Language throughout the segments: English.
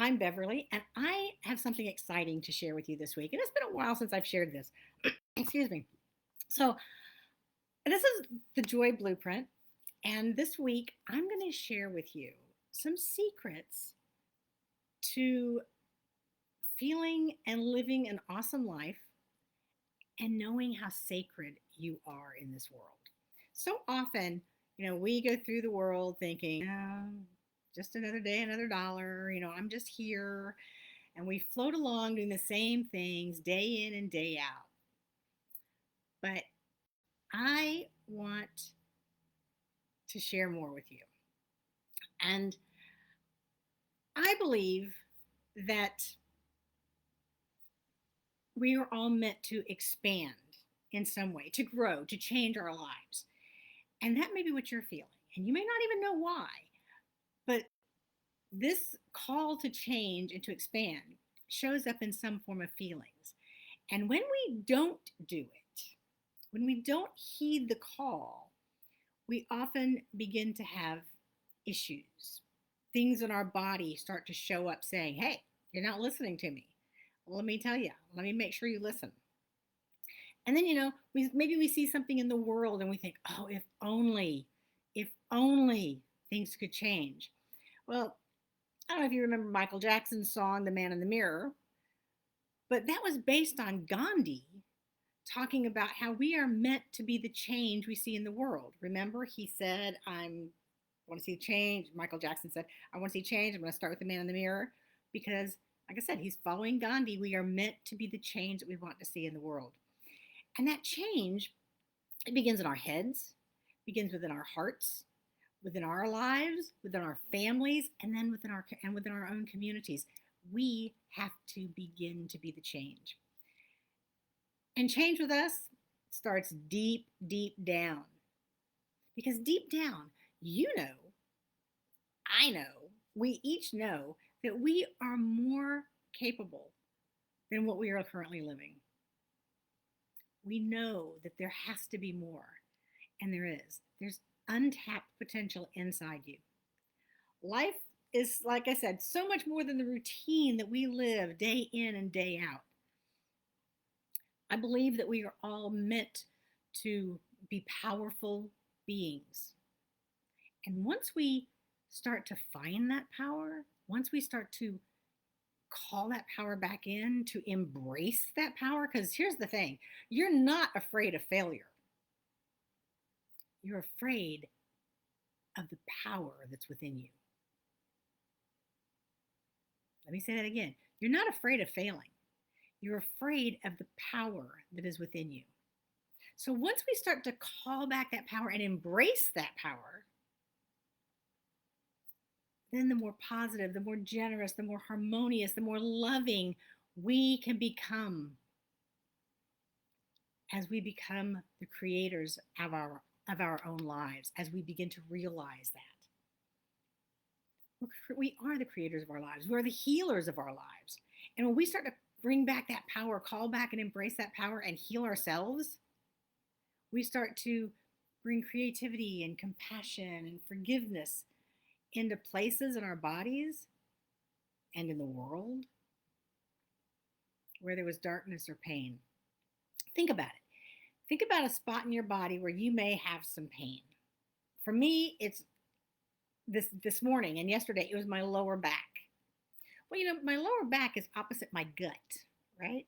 I'm Beverly, and I have something exciting to share with you this week. And it's been a while since I've shared this. Excuse me. So, this is the Joy Blueprint. And this week, I'm going to share with you some secrets to feeling and living an awesome life and knowing how sacred you are in this world. So often, we go through the world thinking, just another day, another dollar, I'm just here. And we float along doing the same things day in and day out. But I want to share more with you. And I believe that we are all meant to expand in some way, to grow, to change our lives. And that may be what you're feeling. And you may not even know why. But this call to change and to expand shows up in some form of feelings. And when we don't do it, when we don't heed the call, we often begin to have issues. Things in our body start to show up saying, hey, you're not listening to me. Well, let me tell you, let me make sure you listen. And then, maybe we see something in the world and we think, oh, if only things could change. Well, I don't know if you remember Michael Jackson's song, The Man in the Mirror, but that was based on Gandhi talking about how we are meant to be the change we see in the world. Remember, he said, I want to see change. Michael Jackson said, I want to see change. I'm going to start with the man in the mirror because, like I said, he's following Gandhi. We are meant to be the change that we want to see in the world. And that change, it begins in our heads, begins within our hearts, within our lives, within our families, and then within our own communities. We have to begin to be the change. And change with us starts deep, deep down. Because deep down, I know, we each know that we are more capable than what we are currently living. We know that there has to be more, and there is. There's untapped potential inside you. Life is, like I said, so much more than the routine that we live day in and day out. I believe that we are all meant to be powerful beings. And once we start to find that power, once we start to call that power back in, to embrace that power, because here's the thing, you're not afraid of failure. You're afraid of the power that's within you. Let me say that again. You're not afraid of failing. You're afraid of the power that is within you. So once we start to call back that power and embrace that power, then the more positive, the more generous, the more harmonious, the more loving we can become as we become the creators of our own lives, as we begin to realize that. We are the creators of our lives. We're the healers of our lives. And when we start to bring back that power, call back and embrace that power and heal ourselves, we start to bring creativity and compassion and forgiveness into places in our bodies and in the world where there was darkness or pain. Think about it. Think about a spot in your body where you may have some pain. For me, it's this morning, and yesterday it was my lower back. Well, my lower back is opposite my gut, right?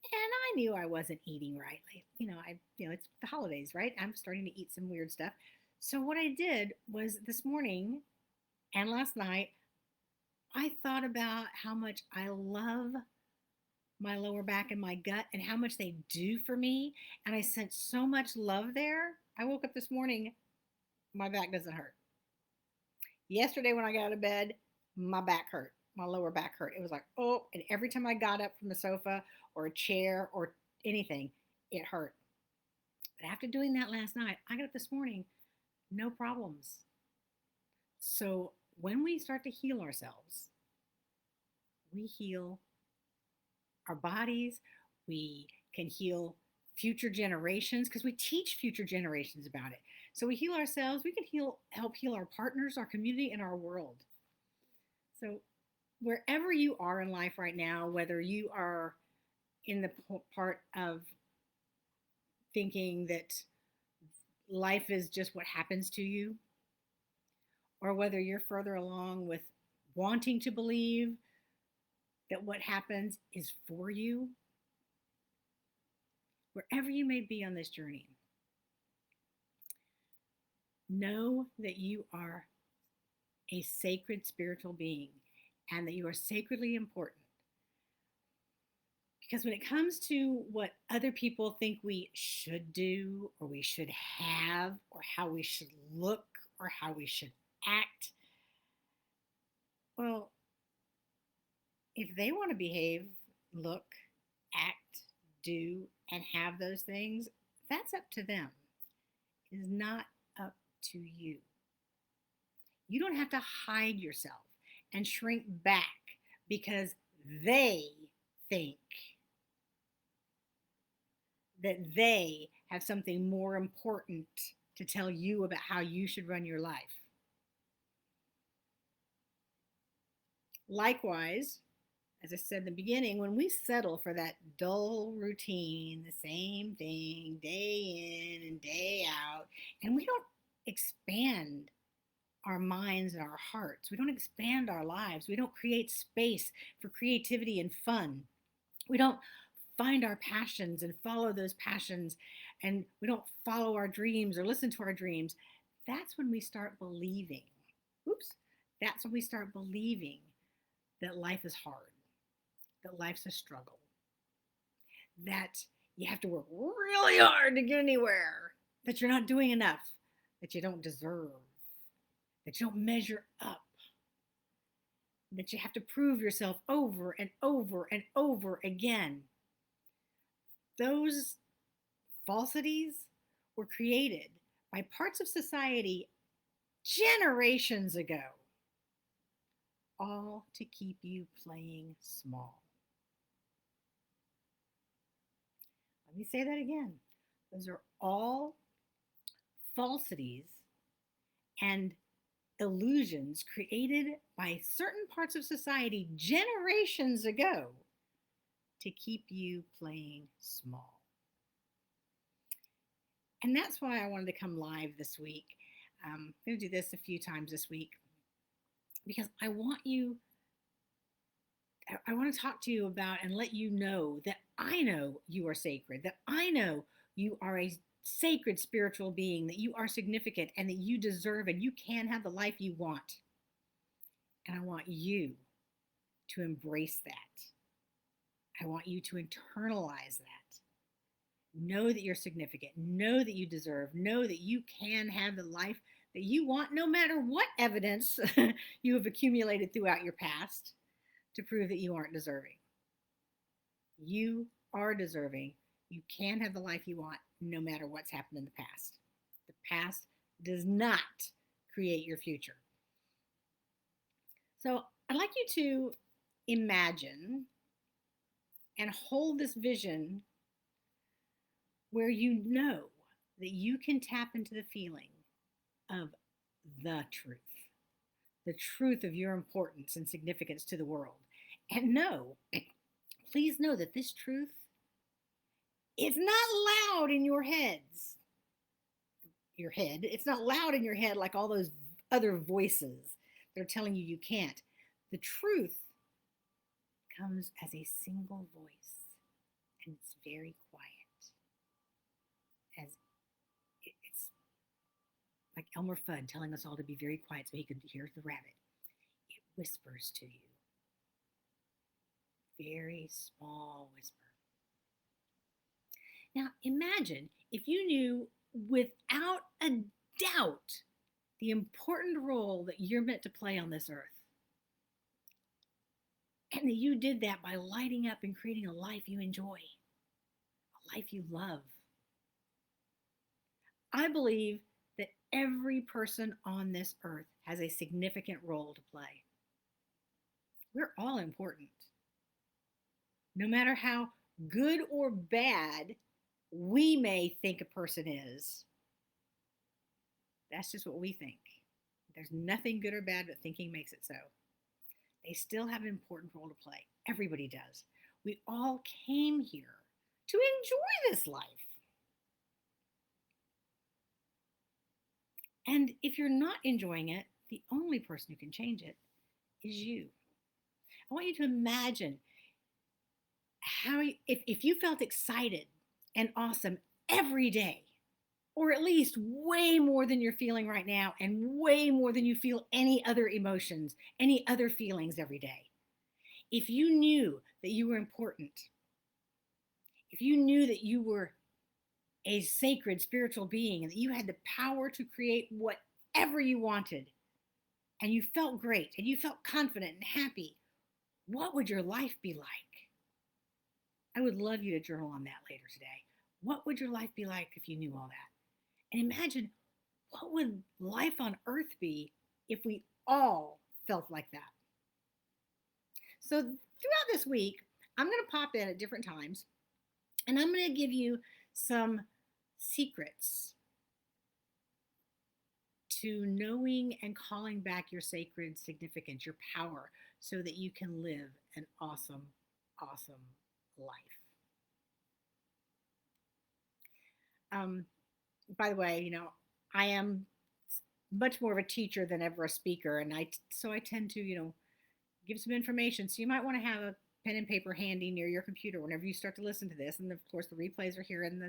And I knew I wasn't eating right. It's the holidays, right? I'm starting to eat some weird stuff. So what I did was this morning and last night, I thought about how much I love my lower back and my gut and how much they do for me. And I sent so much love there. I woke up this morning, my back doesn't hurt. Yesterday when I got out of bed, my back hurt. My lower back hurt. It was like, oh, and every time I got up from the sofa or a chair or anything, it hurt. But after doing that last night, I got up this morning, no problems. So when we start to heal ourselves, we heal our bodies, we can heal future generations because we teach future generations about it. So we heal ourselves, we can help heal our partners, our community, and our world. So, wherever you are in life right now, whether you are in the part of thinking that life is just what happens to you, or whether you're further along with wanting to believe that what happens is for you, wherever you may be on this journey, know that you are a sacred spiritual being and that you are sacredly important. Because when it comes to what other people think we should do or we should have or how we should look or how we should act, well, if they want to behave, look, act, do, and have those things, that's up to them. It is not up to you. You don't have to hide yourself and shrink back because they think that they have something more important to tell you about how you should run your life. Likewise, as I said in the beginning, when we settle for that dull routine, the same thing day in and day out, and we don't expand our minds and our hearts, we don't expand our lives, we don't create space for creativity and fun, we don't find our passions and follow those passions, and we don't follow our dreams or listen to our dreams, that's when we start believing. Oops. That's when we start believing that life is hard, that life's a struggle, that you have to work really hard to get anywhere, that you're not doing enough, that you don't deserve, that you don't measure up, that you have to prove yourself over and over and over again. Those falsities were created by parts of society generations ago, all to keep you playing small. Let me say that again. Those are all falsities and illusions created by certain parts of society generations ago to keep you playing small. And that's why I wanted to come live this week. I'm going to do this a few times this week because I want to talk to you about and let you know that I know you are sacred, that I know you are a sacred spiritual being, that you are significant and that you deserve and you can have the life you want. And I want you to embrace that. I want you to internalize that. Know that you're significant. Know that you deserve. Know that you can have the life that you want, no matter what evidence you have accumulated throughout your past to prove that you aren't deserving. You are deserving. You can have the life you want, no matter what's happened in the past. The past does not create your future. So I'd like you to imagine and hold this vision where you know that you can tap into the feeling of the truth of your importance and significance to the world. And please know that this truth is not loud in your heads. It's not loud in your head like all those other voices that are telling you you can't. The truth comes as a single voice, and it's very quiet. As it's like Elmer Fudd telling us all to be very quiet so he could hear the rabbit. It whispers to you. Very small whisper. Now imagine if you knew without a doubt the important role that you're meant to play on this earth. And that you did that by lighting up and creating a life you enjoy, a life you love. I believe that every person on this earth has a significant role to play. We're all important. No matter how good or bad we may think a person is, that's just what we think. There's nothing good or bad, but thinking makes it so. They still have an important role to play. Everybody does. We all came here to enjoy this life. And if you're not enjoying it, the only person who can change it is you. I want you to imagine how, if you felt excited and awesome every day, or at least way more than you're feeling right now, and way more than you feel any other emotions, any other feelings every day. If you knew that you were important, if you knew that you were a sacred spiritual being and that you had the power to create whatever you wanted, and you felt great and you felt confident and happy, what would your life be like? I would love you to journal on that later today. What would your life be like if you knew all that? And imagine, what would life on earth be if we all felt like that? So throughout this week, I'm going to pop in at different times, and I'm going to give you some secrets to knowing and calling back your sacred significance, your power, so that you can live an awesome, awesome life. By the way, I am much more of a teacher than ever a speaker, and so I tend to, give some information. So you might want to have a pen and paper handy near your computer whenever you start to listen to this. And of course, the replays are here in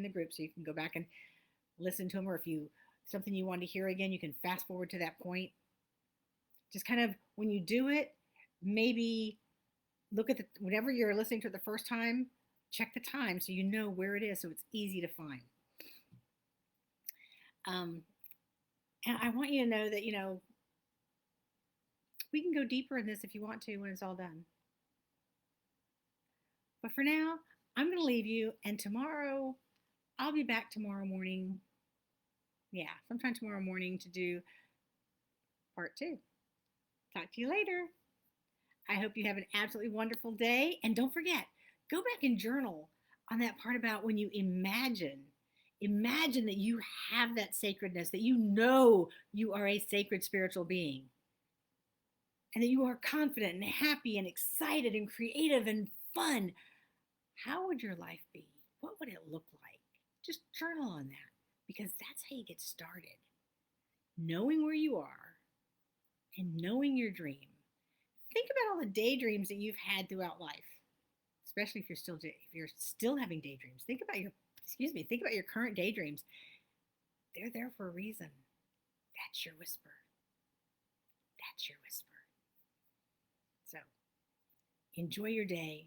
the group, so you can go back and listen to them. Or if something you want to hear again, you can fast forward to that point. Just kind of, when you do it, maybe look at whenever you're listening to it the first time, check the time so you know where it is, so it's easy to find. And I want you to know that, we can go deeper in this if you want to when it's all done. But for now, I'm going to leave you, and tomorrow, I'll be back tomorrow morning. Yeah, sometime tomorrow morning to do part 2. Talk to you later. I hope you have an absolutely wonderful day. And don't forget, go back and journal on that part about when you imagine that you have that sacredness, that you know you are a sacred spiritual being, and that you are confident and happy and excited and creative and fun. How would your life be? What would it look like? Just journal on that, because that's how you get started. Knowing where you are and knowing your dream. Think about all the daydreams that you've had throughout life, especially if you're still having daydreams. Think about your current daydreams. They're there for a reason. That's your whisper. That's your whisper. So enjoy your day.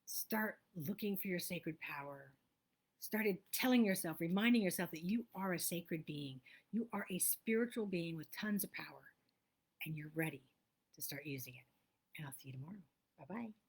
Start looking for your sacred power. Started telling yourself, reminding yourself that you are a sacred being. You are a spiritual being with tons of power, and you're ready to start using it. And I'll see you tomorrow. Bye-bye.